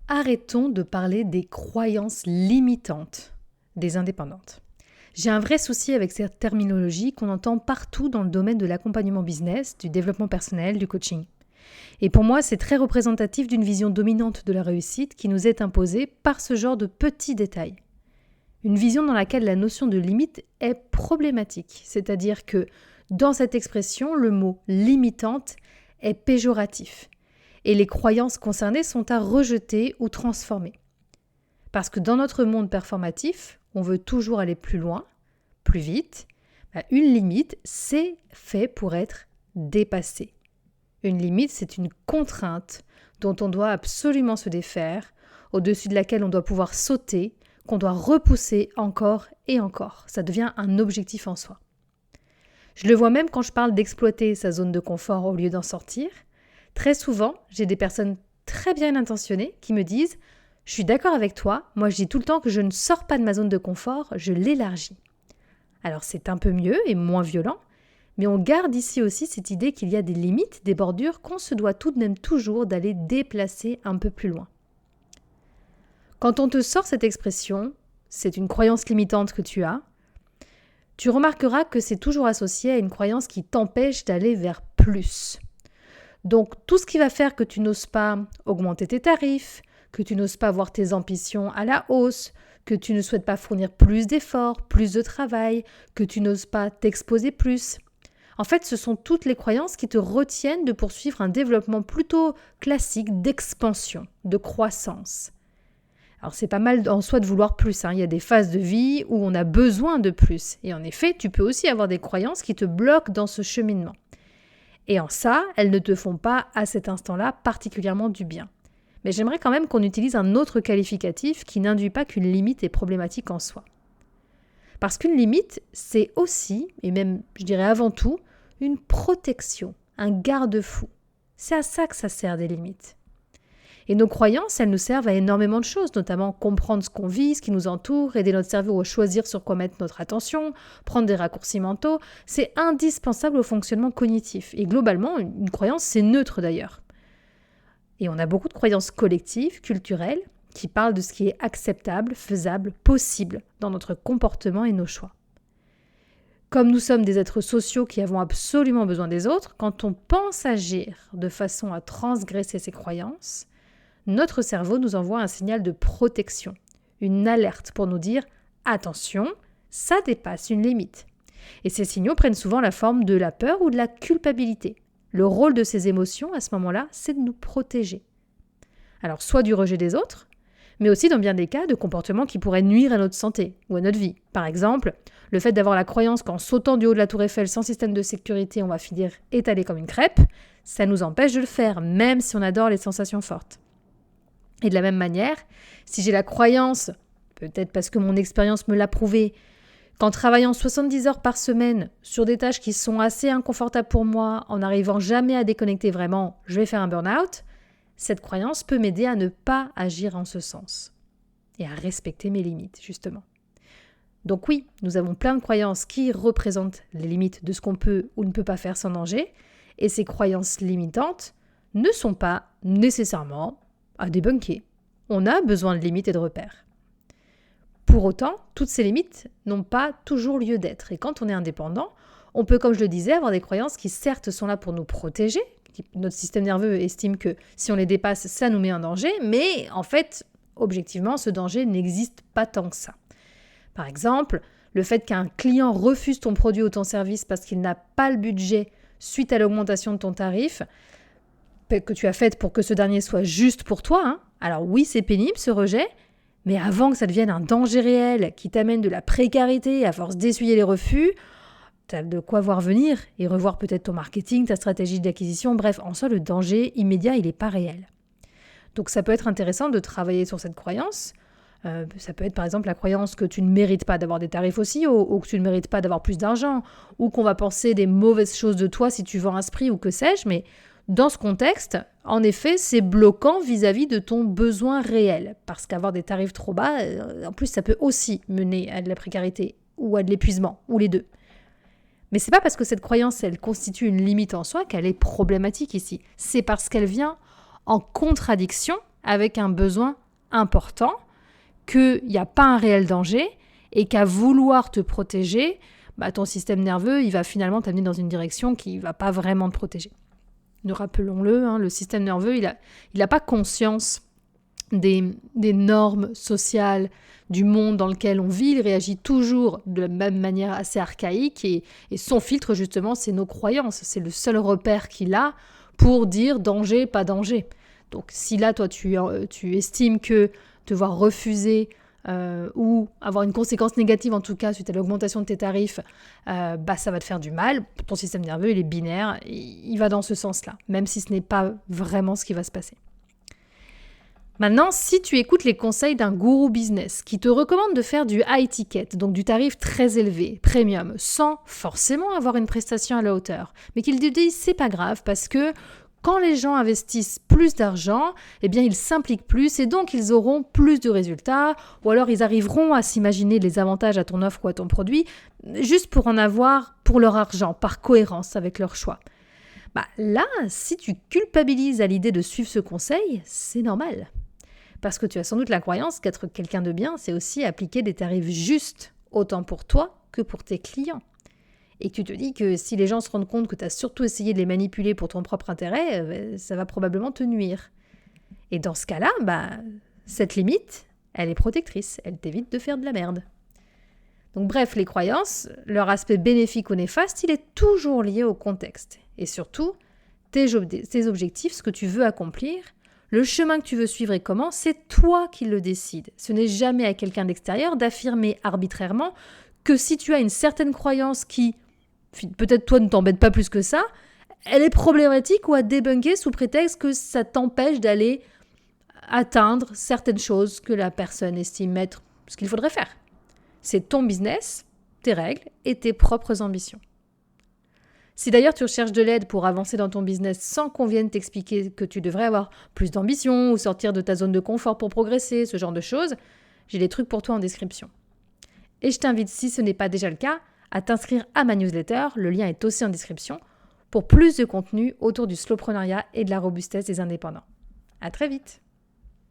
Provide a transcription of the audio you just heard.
arrêtons de parler des croyances limitantes des indépendantes. J'ai un vrai souci avec cette terminologie qu'on entend partout dans le domaine de l'accompagnement business, du développement personnel, du coaching. Et pour moi, c'est très représentatif d'une vision dominante de la réussite qui nous est imposée par ce genre de petits détails. Une vision dans laquelle la notion de limite est problématique, c'est-à-dire que dans cette expression, le mot limitante est péjoratif et les croyances concernées sont à rejeter ou transformer. Parce que dans notre monde performatif, on veut toujours aller plus loin, plus vite. Une limite, c'est fait pour être dépassé. Une limite, c'est une contrainte dont on doit absolument se défaire, au-dessus de laquelle on doit pouvoir sauter, qu'on doit repousser encore et encore. Ça devient un objectif en soi. Je le vois même quand je parle d'exploiter sa zone de confort au lieu d'en sortir. Très souvent, j'ai des personnes très bien intentionnées qui me disent « Je suis d'accord avec toi, moi je dis tout le temps que je ne sors pas de ma zone de confort, je l'élargis. » Alors c'est un peu mieux et moins violent, mais on garde ici aussi cette idée qu'il y a des limites, des bordures qu'on se doit tout de même toujours d'aller déplacer un peu plus loin. Quand on te sort cette expression, c'est une croyance limitante que tu as, tu remarqueras que c'est toujours associé à une croyance qui t'empêche d'aller vers plus. Donc tout ce qui va faire que tu n'oses pas augmenter tes tarifs, que tu n'oses pas voir tes ambitions à la hausse, que tu ne souhaites pas fournir plus d'efforts, plus de travail, que tu n'oses pas t'exposer plus. En fait, ce sont toutes les croyances qui te retiennent de poursuivre un développement plutôt classique d'expansion, de croissance. Alors c'est pas mal en soi de vouloir plus, Il y a des phases de vie où on a besoin de plus. Et en effet, tu peux aussi avoir des croyances qui te bloquent dans ce cheminement. Et en ça, elles ne te font pas à cet instant-là particulièrement du bien. Mais j'aimerais quand même qu'on utilise un autre qualificatif qui n'induit pas qu'une limite est problématique en soi. Parce qu'une limite, c'est aussi, et même je dirais avant tout, une protection, un garde-fou. C'est à ça que ça sert des limites. Et nos croyances, elles nous servent à énormément de choses, notamment comprendre ce qu'on vit, ce qui nous entoure, aider notre cerveau à choisir sur quoi mettre notre attention, prendre des raccourcis mentaux. C'est indispensable au fonctionnement cognitif. Et globalement, une croyance, c'est neutre d'ailleurs. Et on a beaucoup de croyances collectives, culturelles, qui parlent de ce qui est acceptable, faisable, possible dans notre comportement et nos choix. Comme nous sommes des êtres sociaux qui avons absolument besoin des autres, quand on pense agir de façon à transgresser ces croyances, notre cerveau nous envoie un signal de protection, une alerte pour nous dire « Attention, ça dépasse une limite ». Et ces signaux prennent souvent la forme de la peur ou de la culpabilité. Le rôle de ces émotions, à ce moment-là, c'est de nous protéger. Alors, soit du rejet des autres, mais aussi dans bien des cas de comportements qui pourraient nuire à notre santé ou à notre vie. Par exemple, le fait d'avoir la croyance qu'en sautant du haut de la tour Eiffel sans système de sécurité, on va finir étalé comme une crêpe, ça nous empêche de le faire, même si on adore les sensations fortes. Et de la même manière, si j'ai la croyance, peut-être parce que mon expérience me l'a prouvé, qu'en travaillant 70 heures par semaine sur des tâches qui sont assez inconfortables pour moi, en n'arrivant jamais à déconnecter vraiment, je vais faire un burn-out, cette croyance peut m'aider à ne pas agir en ce sens et à respecter mes limites, justement. Donc oui, nous avons plein de croyances qui représentent les limites de ce qu'on peut ou ne peut pas faire sans danger, et ces croyances limitantes ne sont pas nécessairement à débunker. On a besoin de limites et de repères. Pour autant, toutes ces limites n'ont pas toujours lieu d'être. Et quand on est indépendant, on peut, comme je le disais, avoir des croyances qui certes sont là pour nous protéger. Notre système nerveux estime que si on les dépasse, ça nous met en danger. Mais en fait, objectivement, ce danger n'existe pas tant que ça. Par exemple, le fait qu'un client refuse ton produit ou ton service parce qu'il n'a pas le budget suite à l'augmentation de ton tarif que tu as faite pour que ce dernier soit juste pour toi. Alors oui, c'est pénible ce rejet, mais avant que ça devienne un danger réel qui t'amène de la précarité à force d'essuyer les refus, tu as de quoi voir venir et revoir peut-être ton marketing, ta stratégie d'acquisition. Bref, en soi, le danger immédiat, il n'est pas réel. Donc ça peut être intéressant de travailler sur cette croyance. Ça peut être par exemple la croyance que tu ne mérites pas d'avoir des tarifs aussi hauts, ou que tu ne mérites pas d'avoir plus d'argent, ou qu'on va penser des mauvaises choses de toi si tu vends un prix ou que sais-je, mais dans ce contexte, en effet, c'est bloquant vis-à-vis de ton besoin réel. Parce qu'avoir des tarifs trop bas, en plus, ça peut aussi mener à de la précarité ou à de l'épuisement, ou les deux. Mais c'est pas parce que cette croyance, elle constitue une limite en soi qu'elle est problématique ici. C'est parce qu'elle vient en contradiction avec un besoin important, qu'il n'y a pas un réel danger et qu'à vouloir te protéger, ton système nerveux, il va finalement t'amener dans une direction qui ne va pas vraiment te protéger. Nous rappelons-le, le système nerveux, il a pas conscience des normes sociales du monde dans lequel on vit. Il réagit toujours de la même manière assez archaïque et son filtre, justement, c'est nos croyances. C'est le seul repère qu'il a pour dire danger, pas danger. Donc si là, toi, tu estimes que devoir refuser ou avoir une conséquence négative, en tout cas, suite à l'augmentation de tes tarifs, ça va te faire du mal. Ton système nerveux, il est binaire, il va dans ce sens-là, même si ce n'est pas vraiment ce qui va se passer. Maintenant, si tu écoutes les conseils d'un gourou business qui te recommande de faire du high ticket, donc du tarif très élevé, premium, sans forcément avoir une prestation à la hauteur, mais qu'il te dit c'est pas grave parce que quand les gens investissent plus d'argent, ils s'impliquent plus et donc ils auront plus de résultats ou alors ils arriveront à s'imaginer les avantages à ton offre ou à ton produit juste pour en avoir pour leur argent, par cohérence avec leur choix. Là, si tu culpabilises à l'idée de suivre ce conseil, c'est normal. Parce que tu as sans doute la croyance qu'être quelqu'un de bien, c'est aussi appliquer des tarifs justes, autant pour toi que pour tes clients. Et que tu te dis que si les gens se rendent compte que tu as surtout essayé de les manipuler pour ton propre intérêt, ça va probablement te nuire. Et dans ce cas-là, cette limite, elle est protectrice, elle t'évite de faire de la merde. Donc bref, les croyances, leur aspect bénéfique ou néfaste, il est toujours lié au contexte. Et surtout, tes objectifs, ce que tu veux accomplir, le chemin que tu veux suivre et comment, c'est toi qui le décides. Ce n'est jamais à quelqu'un d'extérieur d'affirmer arbitrairement que si tu as une certaine croyance qui, peut-être toi ne t'embête pas plus que ça, elle est problématique ou à débunker sous prétexte que ça t'empêche d'aller atteindre certaines choses que la personne estime être ce qu'il faudrait faire. C'est ton business, tes règles et tes propres ambitions. Si d'ailleurs tu recherches de l'aide pour avancer dans ton business sans qu'on vienne t'expliquer que tu devrais avoir plus d'ambition ou sortir de ta zone de confort pour progresser, ce genre de choses, j'ai des trucs pour toi en description. Et je t'invite, si ce n'est pas déjà le cas, à t'inscrire à ma newsletter, le lien est aussi en description, pour plus de contenu autour du slowpreneuriat et de la robustesse des indépendants. À très vite!